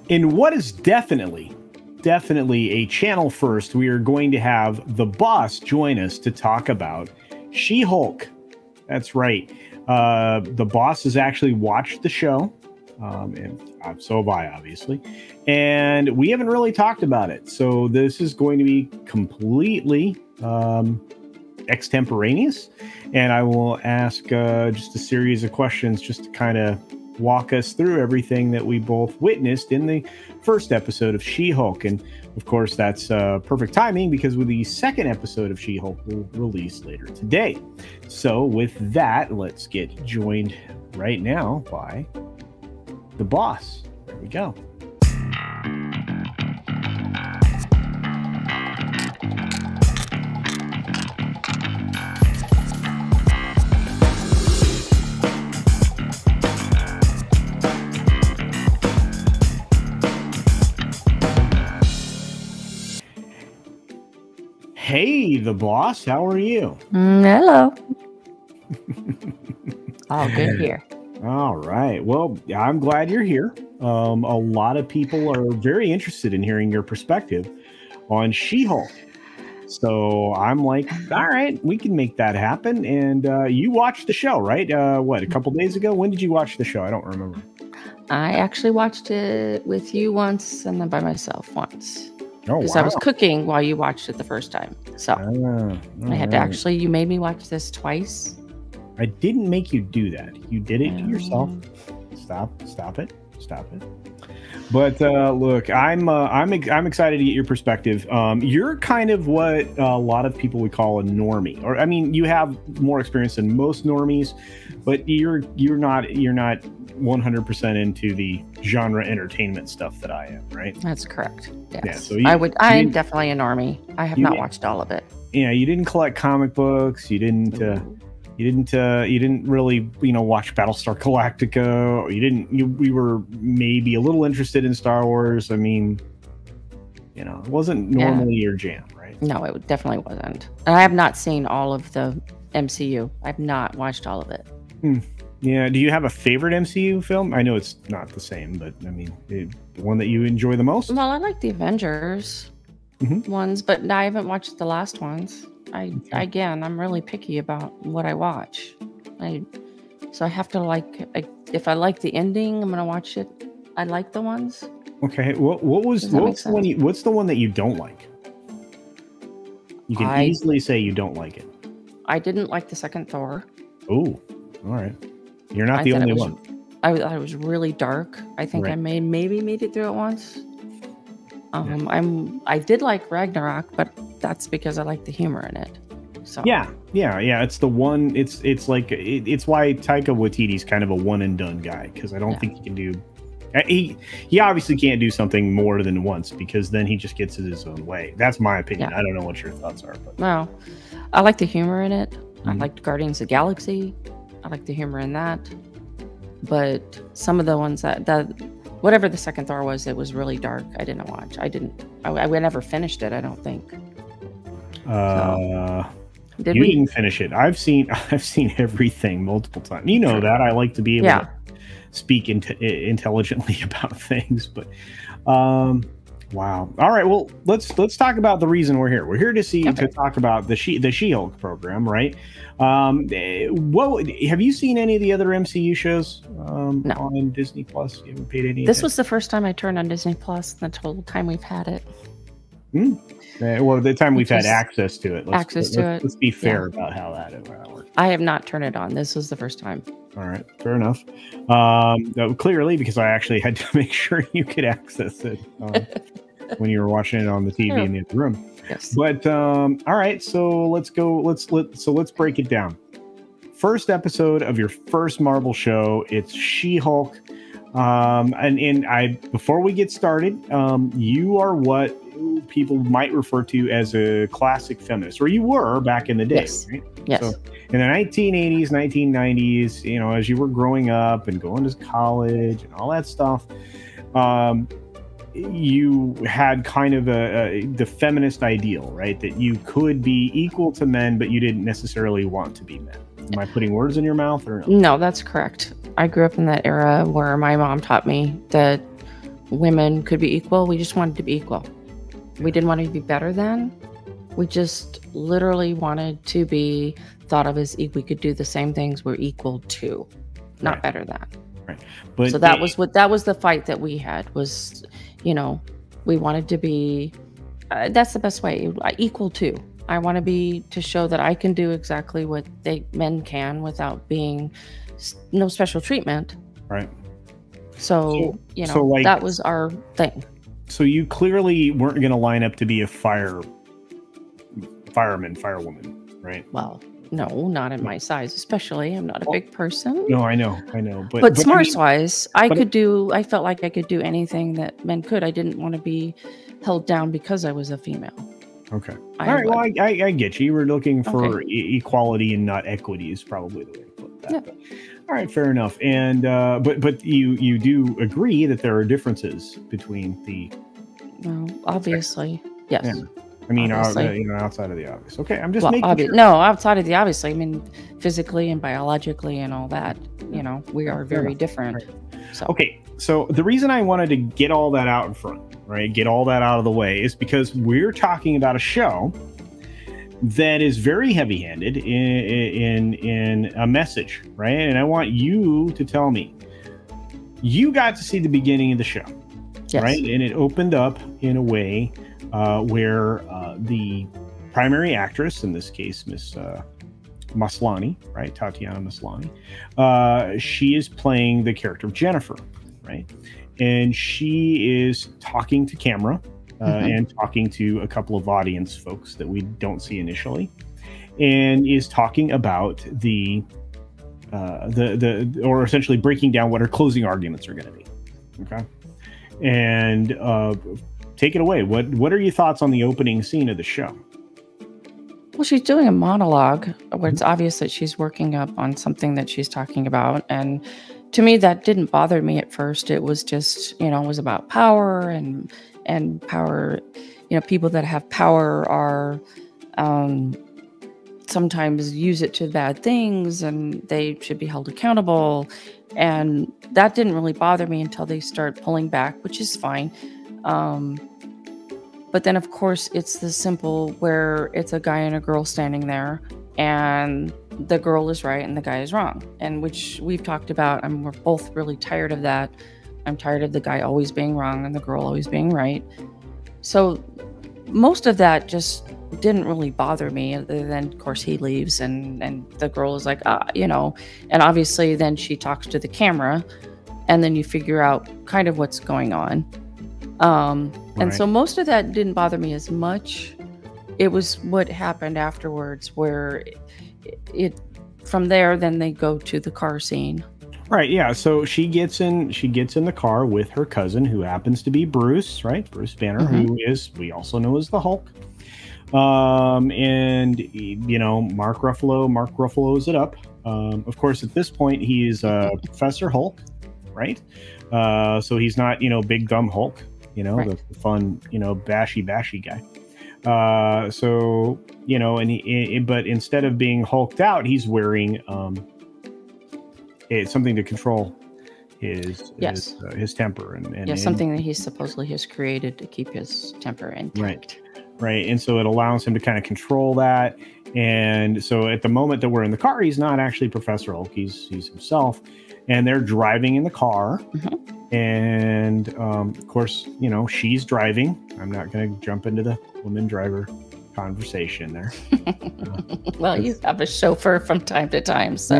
In what is definitely a channel first, we are going to have the boss join us to talk about She-Hulk. That's right. The boss has actually watched the show, and so have I, obviously. And we haven't really talked about it. So this is going to be completely extemporaneous. And I will ask just a series of questions just to kind of walk us through everything that we both witnessed in the first episode of She-Hulk. And of course, that's perfect timing because with the second episode of She-Hulk will release later today. So with that, let's get joined right now by the boss. There we go. Hey, the boss. How are you? Hello. All good here. All right. Well, I'm glad you're here. A lot of people are very interested in hearing your perspective on She-Hulk. So I'm like, all right, we can make that happen. And you watched the show, right? What, a couple days ago? When did you watch the show? I don't remember. I actually watched it with you once and then by myself once. Oh, because wow. I was cooking while you watched it the first time. So I had to actually, you made me watch this twice. I didn't make you do that. You did it to yourself. Stop it. But look, I'm excited to get your perspective. You're kind of what a lot of people would call a normie, or I mean, you have more experience than most normies, but you're not 100% into the genre entertainment stuff that I am, right? That's correct. Yes. Yeah, so I'm definitely a normie. I have not watched all of it. Yeah, you didn't collect comic books. You didn't really, watch Battlestar Galactica. Or you were maybe a little interested in Star Wars. I mean, it wasn't normally your jam, right? No, it definitely wasn't. And I have not seen all of the MCU. I've not watched all of it. Yeah. Do you have a favorite MCU film? I know it's not the same, but I mean, the one that you enjoy the most? Well, I like the Avengers ones, but I haven't watched the last ones. Again, I'm really picky about what I watch. So I have to if I like the ending, I'm gonna watch it. I like the ones. Okay. What's the one that you don't like? You can easily say you don't like it. I didn't like the second Thor. Oh, all right. You're not the only one. I thought it was really dark. I think I maybe made it through it once. I did like Ragnarok, but that's because I like the humor in it. So yeah. It's the one. It's why Taika Waititi's kind of a one and done guy, because I don't think he can do. He obviously can't do something more than once, because then he just gets it his own way. That's my opinion. I don't know what your thoughts are, but well, I like the humor in it. I liked Guardians of the Galaxy. I like the humor in that. But some of the ones that whatever the second Thor was, it was really dark. I didn't watch. I never finished it, I don't think. You didn't finish it. I've seen everything multiple times. You know that I like to be able to speak intelligently about things, but wow. All right, well, let's talk about the reason we're here. We're here to talk about the She-Hulk program, right? Have you seen any of the other MCU shows no. on Disney Plus? You haven't paid any. This was the first time I turned on Disney Plus. The total time we've had it. Well, the time we've had access to it. Let's be fair about how that works. I have not turned it on. This was the first time. All right, fair enough. Clearly, because I actually had to make sure you could access it when you were watching it on the TV in the other room. Yes. But all right, so let's go. Let's break it down. First episode of your first Marvel show. It's She-Hulk. Before we get started, you are what people might refer to as a classic feminist, or you were back in the day. Yes. Right? Yes. So in the 1980s, 1990s, as you were growing up and going to college and all that stuff, you had kind of the feminist ideal, right? That you could be equal to men, but you didn't necessarily want to be men. Am I putting words in your mouth or no? No, that's correct. I grew up in that era where my mom taught me that women could be equal. We just wanted to be equal. We didn't want to be better than. We just literally wanted to be thought of as we could do the same things we're equal to, not better than. Right. But so that was the fight that we had was, we wanted to be, that's the best way, equal to. I want to show that I can do exactly what men can without being no special treatment. Right. So that was our thing. So you clearly weren't going to line up to be a firewoman, right? Well, no, not in my size, especially. I'm not a big person. No, I know. But smarts-wise, I felt like I could do anything that men could. I didn't want to be held down because I was a female. Okay. All right. Well, I get you. You were looking for equality and not equity is probably the way to put that. Yeah. All right. Fair enough. And but you do agree that there are differences between the. Well, obviously, yes. Yeah. I mean, outside of the obvious. Okay, I'm just making sure. No, outside of the obvious. I mean, physically and biologically and all that. We are very different. Right. So. Okay, so the reason I wanted to get all that out in front, right, get all that out of the way, is because we're talking about a show that is very heavy-handed in a message, right? And I want you to tell me, you got to see the beginning of the show, right? And it opened up in a way where the primary actress, in this case, Miss Maslany, right, Tatiana Maslany, she is playing the character of Jennifer, right? And she is talking to camera and talking to a couple of audience folks that we don't see initially, and is talking about or essentially breaking down what her closing arguments are going to be. Okay, and take it away. What are your thoughts on the opening scene of the show? Well, she's doing a monologue where it's obvious that she's working up on something that she's talking about. And to me, that didn't bother me at first. It was just, it was about power and power. People that have power are sometimes use it to bad things, and they should be held accountable. And that didn't really bother me until they start pulling back, which is fine. But then, of course, it's the simple where it's a guy and a girl standing there, and the girl is right and the guy is wrong, and which we've talked about. And we're both really tired of that. I'm tired of the guy always being wrong and the girl always being right. So most of that just didn't really bother me, other than, of course, he leaves and the girl is like, and obviously then she talks to the camera, and then you figure out kind of what's going on. And so most of that didn't bother me as much. It was what happened afterwards, where it from there, then they go to the car scene. Right. Yeah. So she gets in the car with her cousin, who happens to be Bruce, right? Bruce Banner, who we also know as the Hulk. And Mark Ruffalo's it up. Of course, at this point, he's Professor Hulk, right? So he's not, big dumb Hulk. The fun, bashy guy. But instead of being hulked out, he's wearing something to control his temper and something that he supposedly has created to keep his temper intact. Right. And so it allows him to kind of control that. And so at the moment that we're in the car, he's not actually Professor Hulk. He's himself. And they're driving in the car. And, of course, she's driving. I'm not going to jump into the woman driver conversation there. Well, you have a chauffeur from time to time, so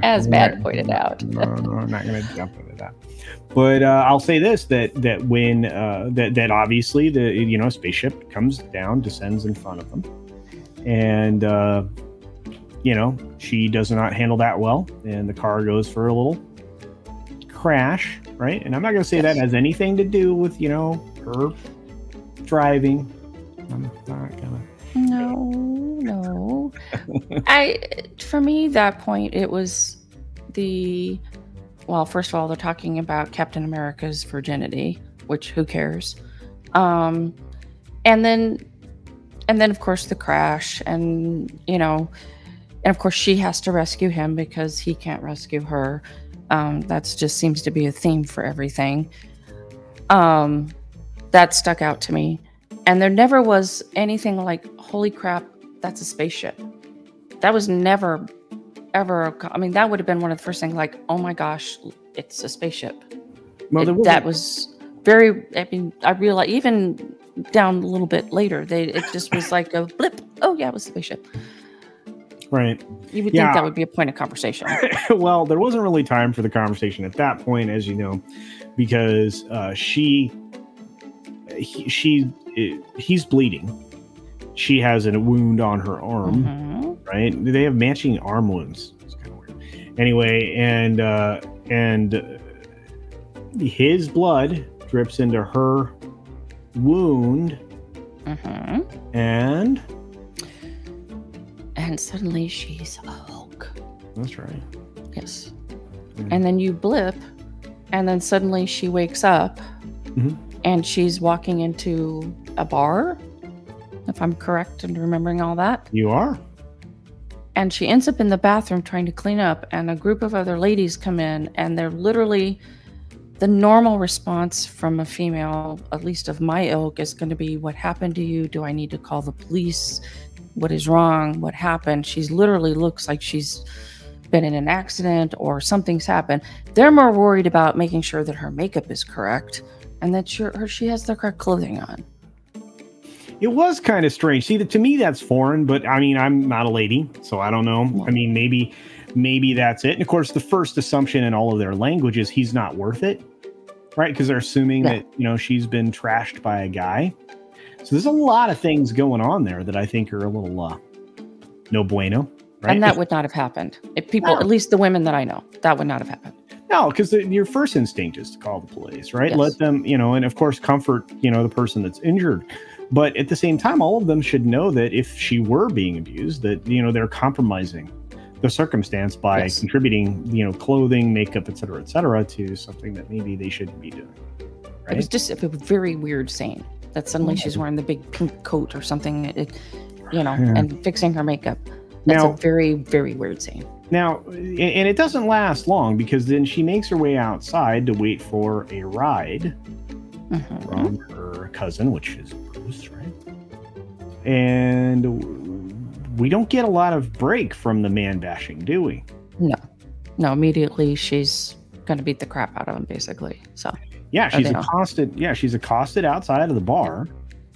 as Matt pointed out. No, I'm not going to jump into that. But I'll say this, that when that obviously the spaceship comes down, descends in front of them, and she does not handle that well, and the car goes for a little crash, right? And I'm not going to say that has anything to do with her driving. I'm not gonna. No. For me, that point, it was first of all, they're talking about Captain America's virginity, which who cares? And then of course the crash, and of course she has to rescue him because he can't rescue her. That's just seems to be a theme for everything. That stuck out to me. And there never was anything like, holy crap, that's a spaceship. That was never, ever. I mean, that would have been one of the first things, like, oh my gosh, it's a spaceship. Well, that was very, I mean, I realized even down a little bit later, it just was like a blip. Oh yeah, it was a spaceship. Right. You would think that would be a point of conversation. Well, there wasn't really time for the conversation at that point, as you know, because he's bleeding. She has a wound on her arm, right? They have matching arm wounds. It's kind of weird. Anyway, and his blood drips into her wound, and suddenly she's a Hulk. That's right. Yes. And then you blip, and then suddenly she wakes up, and she's walking into a bar, if I'm correct in remembering all that. You are. And she ends up in the bathroom trying to clean up, and a group of other ladies come in, and they're literally, the normal response from a female, at least of my ilk, is going to be, what happened to you? Do I need to call the police? What is wrong? What happened? She's literally looks like she's been in an accident or something's happened. They're more worried about making sure that her makeup is correct and that she has the correct clothing on. It was kind of strange. See, to me, that's foreign, but I mean, I'm not a lady, so I don't know. I mean, maybe that's it. And of course, the first assumption in all of their language is he's not worth it, right? Because they're assuming that, you know, she's been trashed by a guy. So there's a lot of things going on there that I think are a little no bueno, right? And that would not have happened. If people, at least the women that I know, that would not have happened. No, because your first instinct is to call the police, right? Yes. Let them, you know, and of course, comfort, you know, the person that's injured. But at the same time, all of them should know that if she were being abused, that, you know, they're compromising the circumstance by contributing, you know, clothing, makeup, et cetera, to something that maybe they shouldn't be doing. Right? It was just a very weird scene that suddenly she's wearing the big pink coat or something, you know, and fixing her makeup. That's a very, very weird scene. Now, and it doesn't last long, because then she makes her way outside to wait for a ride from her cousin, which is Bruce, right? And we don't get a lot of break from the man bashing, do we? No, immediately she's going to beat the crap out of him, basically. So yeah, she's accosted. Yeah, she's accosted outside of the bar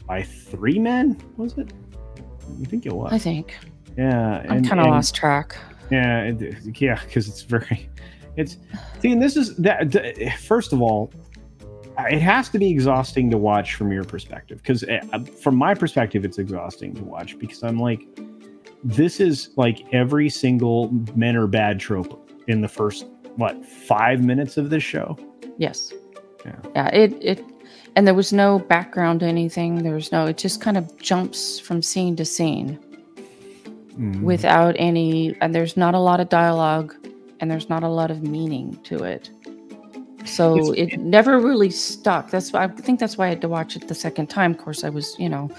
by 3 men. Was it? I think it was. I think. Yeah, I kind of lost track. Yeah, because it's. See, and this is that. First of all, it has to be exhausting to watch from your perspective, because from my perspective, it's exhausting to watch, because I'm like, this is like every single men are bad trope in the first 5 minutes of this show. Yes. Yeah. It and there was no background to anything. There was no. It just kind of jumps from scene to scene without any. And there's not a lot of dialogue, and there's not a lot of meaning to it. So it never really stuck. I think that's why I had to watch it the second time. Of course, I was, you know,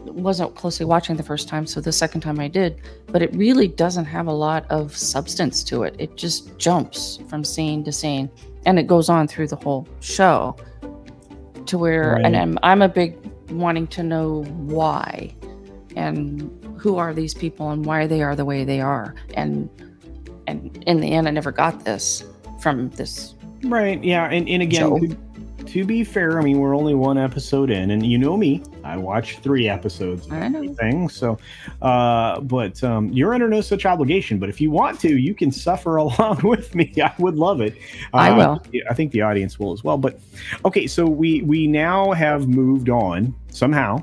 wasn't closely watching the first time, so the second time I did. But it really doesn't have a lot of substance to it. It just jumps from scene to scene, and it goes on through the whole show. To where, and I'm a big wanting to know why, and who are these people, and why they are the way they are. And in the end, I never got this from this. Right. Yeah. And again, to be fair, I mean, we're only 1 episode in, and you know me, I watch 3 episodes of everything. So, but you're under no such obligation. But if you want to, you can suffer along with me. I would love it. I will. I think the audience will as well. But okay, so we now have moved on somehow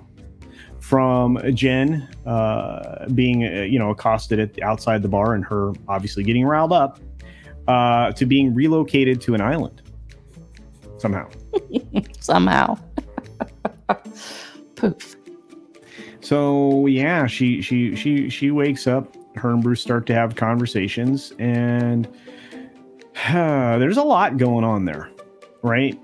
from Jen being accosted outside the bar, and her obviously getting riled up, to being relocated to an island somehow. Poof. So yeah, she wakes up. Her and Bruce start to have conversations, and there's a lot going on there, right?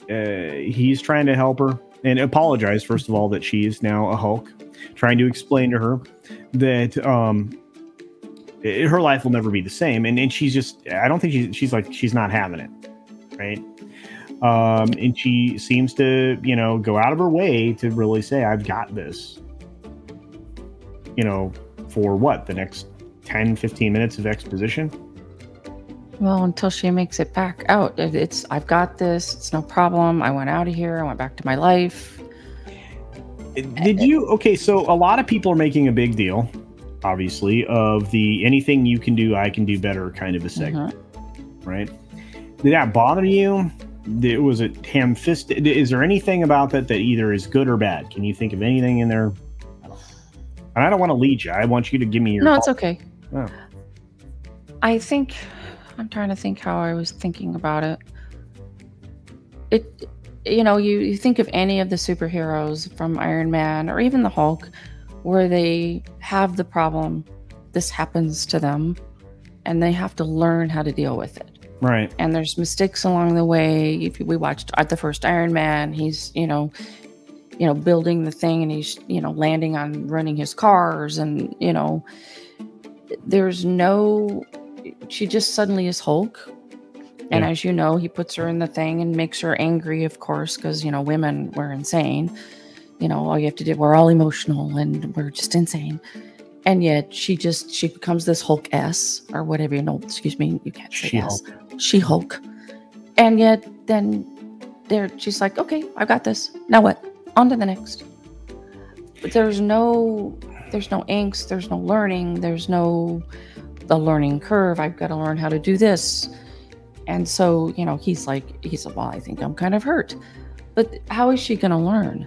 He's trying to help her and apologize, first of all, that she is now a Hulk, trying to explain to her that her life will never be the same, and she's just, I don't think she's not having it, right? And she seems to, go out of her way to really say, I've got this, for what, the next 10, 15 minutes of exposition? Well, until she makes it back out. I've got this. It's no problem. I went out of here. I went back to my life. Okay, so a lot of people are making a big deal, obviously, of the anything you can do, I can do better kind of a segment, right? Did that bother you? Was it ham-fisted? Is there anything about that either is good or bad? Can you think of anything in there? And I don't want to lead you. I want you to give me your... No, it's okay. Oh. I'm trying to think how I was thinking about it. You think of any of the superheroes from Iron Man or even the Hulk, where they have the problem, this happens to them, and they have to learn how to deal with it. Right. And there's mistakes along the way. If we watched the first Iron Man, he's, building the thing, and he's, landing on running his cars, and, she just suddenly is Hulk. And as you know, he puts her in the thing and makes her angry, of course, because, women were insane. All you have to do, we're all emotional and we're just insane. And yet she becomes this Hulk S or whatever, excuse me, you can't say S. She-Hulk. And yet then she's like, okay, I got this. Now what? On to the next. But there's no angst, there's no learning, there's no the learning curve. I've got to learn how to do this. And so, he's like, well, I think I'm kind of hurt. But how is she going to learn?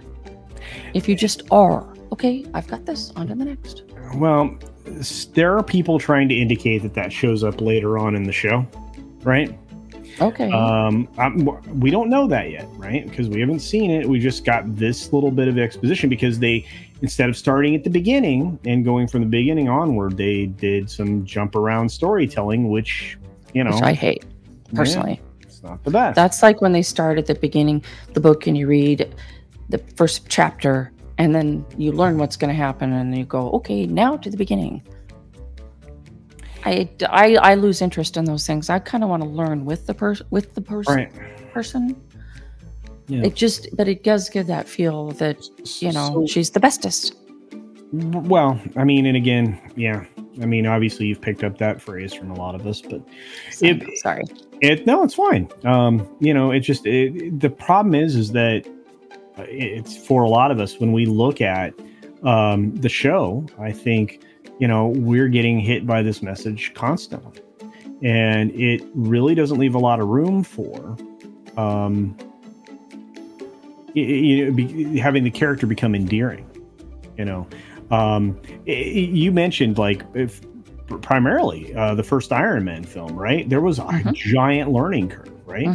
If you just are, okay, I've got this, on to the next. Well, there are people trying to indicate that shows up later on in the show, right? Okay. We don't know that yet, right? Because we haven't seen it. We just got this little bit of exposition because they, instead of starting at the beginning and going from the beginning onward, they did some jump around storytelling, which I hate. Personally, it's not the best. That's like when they start at the beginning the book and you read the first chapter and then you learn what's going to happen and you go, okay, now to the beginning. I lose interest in those things. I kind of want to learn with the person. Yeah. But it does give that feel that she's the bestest. Well, I mean, and again, yeah. I mean, obviously you've picked up that phrase from a lot of us, but sorry. No, it's fine. The problem is that it's for a lot of us when we look at the show, I think, we're getting hit by this message constantly, and it really doesn't leave a lot of room for, having the character become endearing, you mentioned primarily the first Iron Man film, right? There was a giant learning curve, right?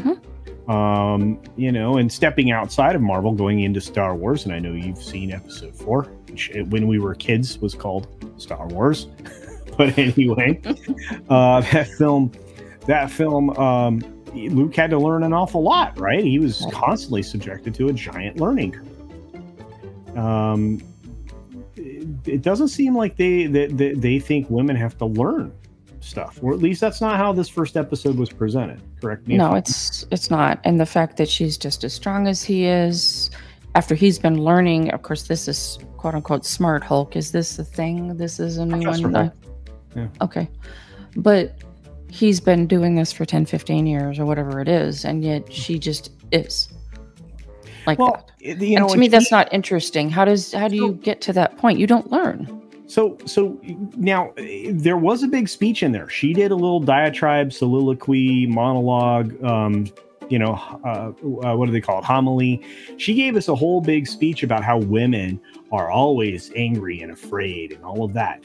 And stepping outside of Marvel, going into Star Wars, and I know you've seen Episode 4, which when we were kids was called Star Wars. But anyway, that film, Luke had to learn an awful lot, right? He was constantly subjected to a giant learning curve. It doesn't seem like they think women have to learn stuff, or at least that's not how this first episode was presented. Correct me. No, it's not. And the fact that she's just as strong as he is, after he's been learning, of course, this is quote unquote smart Hulk. Is this a thing? This is a new one. Yeah. Okay, but he's been doing this for 10, 15 years or whatever it is, and yet she just is like that. And to me, that's not interesting. How do you get to that point? You don't learn. So now there was a big speech in there. She did a little diatribe, soliloquy, monologue, what do they call it? Homily. She gave us a whole big speech about how women are always angry and afraid and all of that.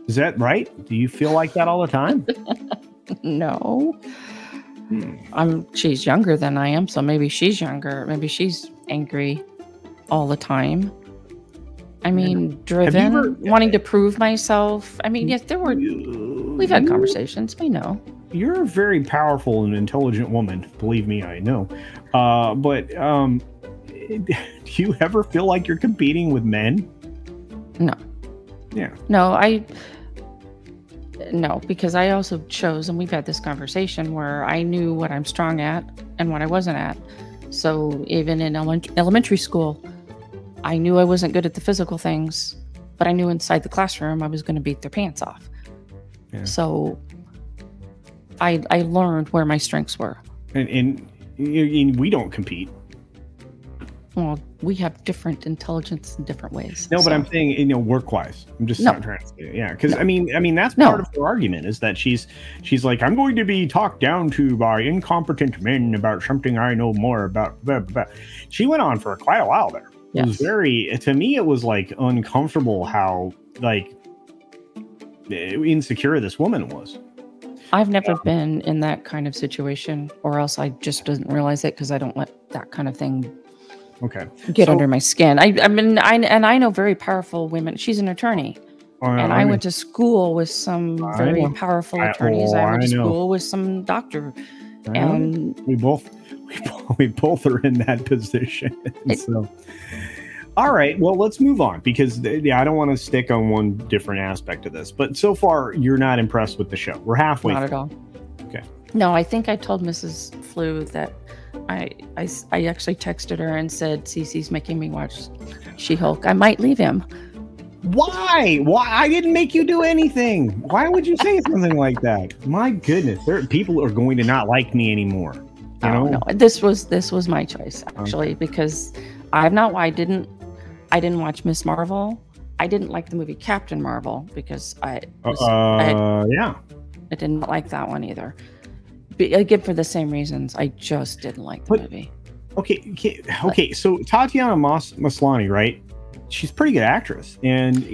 Is that right? Do you feel like that all the time? No. She's younger than I am, so maybe she's younger. Maybe she's angry all the time. I mean, driven, wanting to prove myself. I mean, yes, we've had conversations. We know. You're a very powerful and intelligent woman. Believe me, I know. But do you ever feel like you're competing with men? No. Yeah. No, because I also chose, and we've had this conversation where I knew what I'm strong at, and what I wasn't at. So even in elementary school, I knew I wasn't good at the physical things, but I knew inside the classroom I was going to beat their pants off. Yeah. So I learned where my strengths were. And we don't compete. Well, we have different intelligence in different ways. No, but I'm saying, work-wise. I'm just not trying to say it. Yeah, because I mean that's part of her argument is that she's like, I'm going to be talked down to by incompetent men about something I know more about. Blah, blah. She went on for quite a while there. It was to me, it was like uncomfortable how like insecure this woman was. I've never been in that kind of situation, or else I just didn't realize it because I don't let that kind of thing get under my skin. I mean, I know very powerful women. She's an attorney, and I went to school with some very powerful attorneys. I went to school with some doctor, and we both are in that position. So, all right, well, let's move on because I don't want to stick on one different aspect of this. But so far, you're not impressed with the show. We're halfway. Not at all. Okay. No, I think I told Mrs. Flew that I actually texted her and said, Cece's making me watch She-Hulk. I might leave him. Why? I didn't make you do anything. Why would you say something like that? My goodness, people are going to not like me anymore. You know? No, this was my choice actually because I didn't watch Miss Marvel. I didn't like the movie Captain Marvel because I didn't like that one either. Again, for the same reasons, I just didn't like the movie. Okay. So Tatiana Maslany, right? She's a pretty good actress, and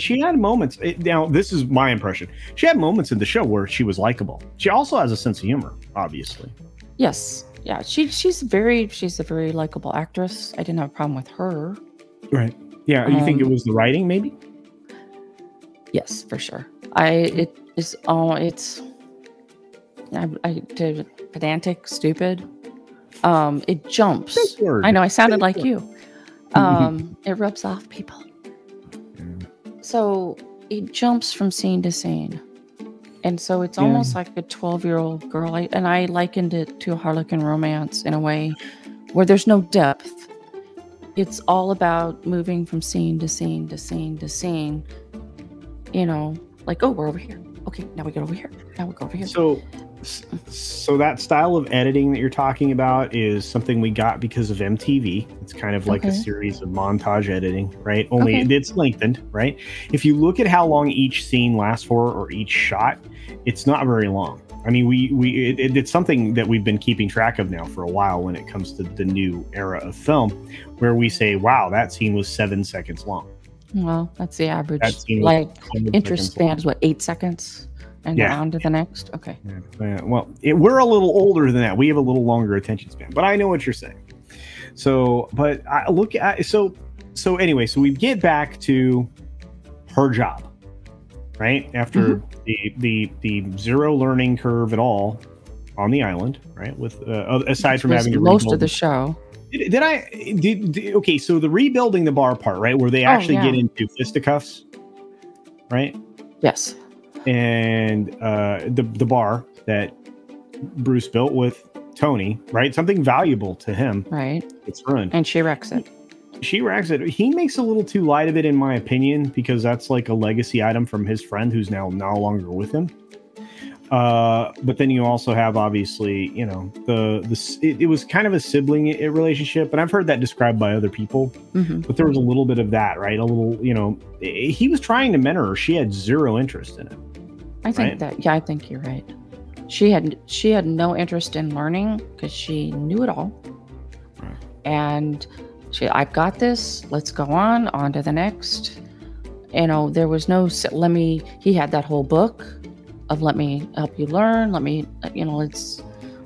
she had moments. Now, this is my impression. She had moments in the show where she was likable. She also has a sense of humor, obviously. Yes, yeah. She's a very likable actress. I didn't have a problem with her. Right. Yeah. You think it was the writing, maybe? Yes, for sure. Pedantic, stupid. It jumps. I know I sounded like you. It rubs off people. So it jumps from scene to scene. And so it's almost like a 12-year-old girl. I likened it to a Harlequin romance in a way where there's no depth. It's all about moving from scene to scene to scene to scene. Like, oh, we're over here. Okay, now we go over here. Now we go over here. So that style of editing that you're talking about is something we got because of MTV. It's kind of like a series of montage editing, right? Only it's lengthened, right? If you look at how long each scene lasts for or each shot, it's not very long. I mean, it's something that we've been keeping track of now for a while when it comes to the new era of film, where we say, wow, that scene was 7 seconds long. Well, that's the average. Like interest span is what, 8 seconons? And go on to the next? Okay. Yeah. Well, we're a little older than that. We have a little longer attention span, but I know what you're saying. So, but I look at, so anyway, so we get back to her job, right? After the zero learning curve at all on the island, right? With, aside from having to most of the show. Okay, so the rebuilding the bar part, right? Where they actually get into fisticuffs, right? Yes. And the bar that Bruce built with Tony, right? Something valuable to him. Right. It's ruined. And she wrecks it. He makes a little too light of it, in my opinion, because that's like a legacy item from his friend who's now no longer with him. But then you also have, obviously, it was kind of a sibling relationship, and I've heard that described by other people. But there was a little bit of that, right? A little, he was trying to mentor her. She had zero interest in it. I think I think you're right. She had no interest in learning because she knew it all. Right. And I've got this. Let's go on to the next. There was no, he had that whole book of let me help you learn. Let's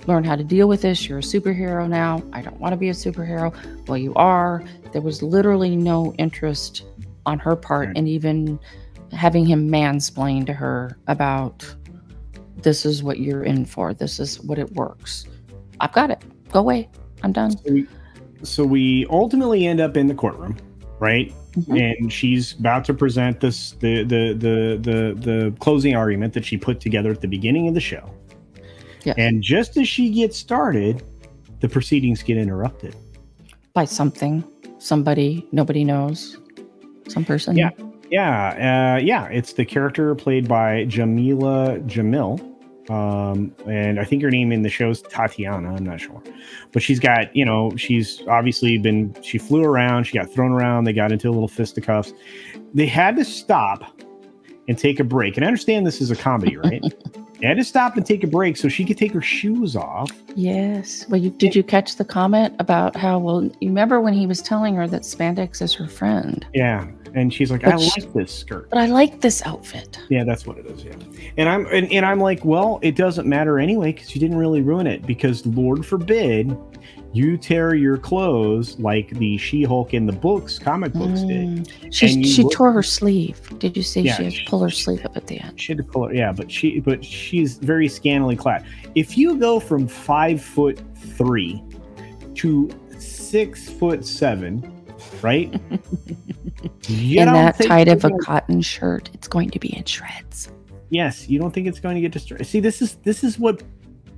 learn how to deal with this. You're a superhero now. I don't want to be a superhero. Well, you are. There was literally no interest on her part in even having him mansplain to her about this is what you're in for. This is what it works. I've got it. Go away. I'm done. So we ultimately end up in the courtroom, right? And she's about to present the closing argument that she put together at the beginning of the show. Yes. And just as she gets started, the proceedings get interrupted by somebody nobody knows, some person. Yeah. It's the character played by Jamila Jamil. And I think her name in the show's Tatiana. I'm not sure, but she's got, she's obviously she flew around, she got thrown around, they got into a little fisticuffs. They had to stop and take a break. And I understand this is a comedy, right? They had to stop and take a break so she could take her shoes off. Yes. Well, did you catch the comment about how, you remember when he was telling her that spandex is her friend? Yeah. And she's like, I like this skirt. But I like this outfit. Yeah, that's what it is. Yeah. And I'm like, well, it doesn't matter anyway, because you didn't really ruin it, because Lord forbid you tear your clothes like the She-Hulk in the comic books did. She tore her sleeve. Did you see she had to pull her sleeve up at the end? She had to pull her, yeah, but she's very scantily clad. If you go from 5'3" to 6'7", right? In that tight of a cotton shirt, it's going to be in shreds. Yes, you don't think it's going to get destroyed. See, this is what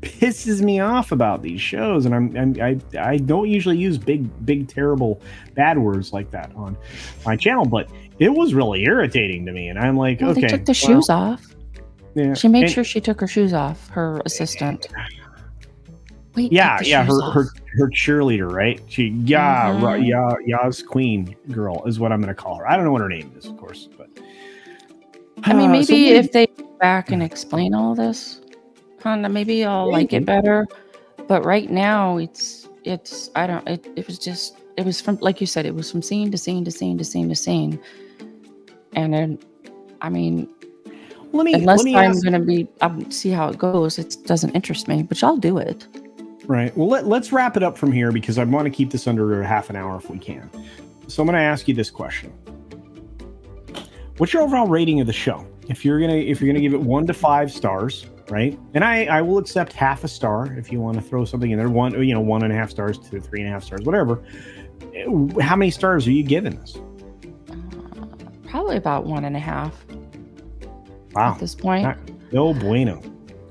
pisses me off about these shows, and I don't usually use big terrible bad words like that on my channel, but it was really irritating to me, and I'm like, okay, they took the shoes off. Yeah, she made sure she took her shoes off. Her assistant. Wait, her cheerleader, right? Yas Queen girl is what I'm going to call her. I don't know what her name is, of course, but I mean, maybe if they go back and explain all this, maybe I'll like it better. But right now, it was from, like you said, it was from scene to scene to scene to scene to scene, and then, I mean, unless I'm going to see how it goes, it doesn't interest me, but I'll do it. Right. Well, let's wrap it up from here, because I want to keep this under half an hour if we can. So I'm going to ask you this question: what's your overall rating of the show? If you're gonna give it 1 to 5 stars, right? And I will accept half a star if you want to throw something in there. 1.5 stars to 3.5 stars, whatever. How many stars are you giving this? Probably about 1.5. Wow. At this point. No bueno.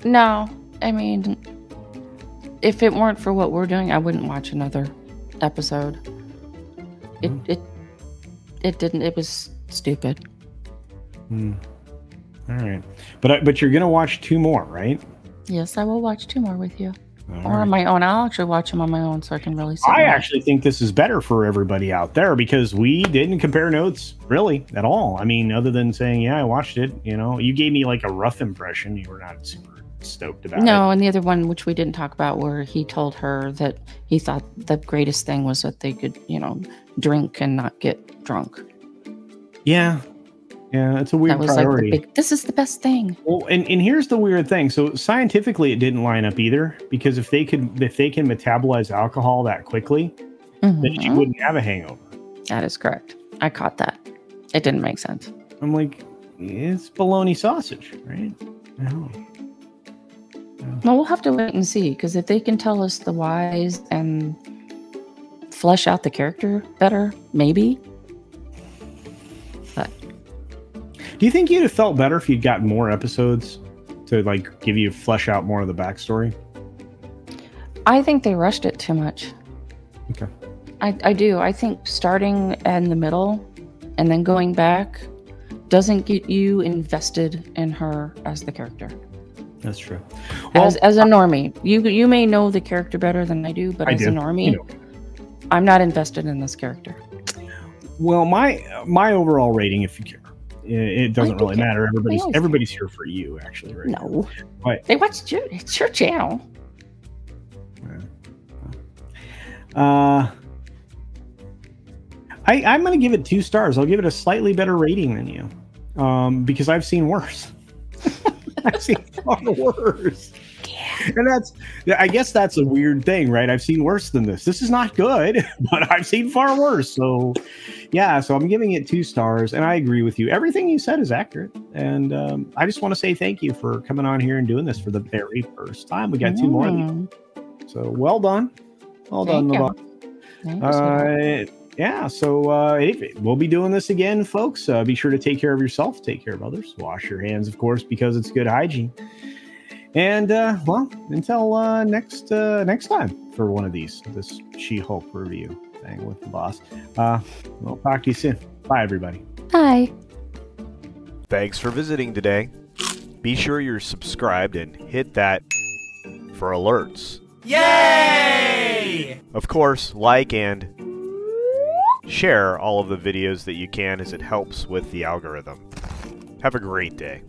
No, I mean, if it weren't for what we're doing, I wouldn't watch another episode. It didn't. It was stupid. All right, but you're gonna watch 2 more, right? Yes, I will watch 2 more with you, on my own. I'll actually watch them on my own, so I can really see. I actually think this is better for everybody out there, because we didn't compare notes really at all. I mean, other than saying, yeah, I watched it. You gave me like a rough impression. You were not super stoked about it. No, and the other one, which we didn't talk about, where he told her that he thought the greatest thing was that they could, drink and not get drunk. Yeah, it's a weird priority. Like this is the best thing. Well, and here's the weird thing. So scientifically, it didn't line up either, because if they can metabolize alcohol that quickly, then she wouldn't have a hangover. That is correct. I caught that. It didn't make sense. I'm like, it's bologna sausage, right? No. Well, we'll have to wait and see, because if they can tell us the whys and flesh out the character better, maybe. But do you think you'd have felt better if you'd gotten more episodes to flesh out more of the backstory? I think they rushed it too much. Okay. I do. I think starting in the middle and then going back doesn't get you invested in her as the character. That's true. Well, as a normie, you may know the character better than I do, but as a normie, I'm not invested in this character. Well, my overall rating, if you care, it doesn't really matter. Everybody's here for you, actually, right? No, but they watch it's your channel. I'm going to give it 2 stars. I'll give it a slightly better rating than you, because I've seen worse. I've seen far worse. Yeah. And I guess that's a weird thing, right? I've seen worse than this. This is not good, but I've seen far worse. So yeah, so I'm giving it 2 stars, and I agree with you. Everything you said is accurate. And I just want to say thank you for coming on here and doing this for the very first time. We got 2 more of you. So well done. Well done, Nava. Yeah, so we'll be doing this again, folks. Be sure to take care of yourself, take care of others. Wash your hands, of course, because it's good hygiene. And well, until next time for one of this She-Hulk review thing with the boss. We'll talk to you soon. Bye, everybody. Bye. Thanks for visiting today. Be sure you're subscribed and hit that for alerts. Yay! Of course, like and share all of the videos that you can, as it helps with the algorithm. Have a great day.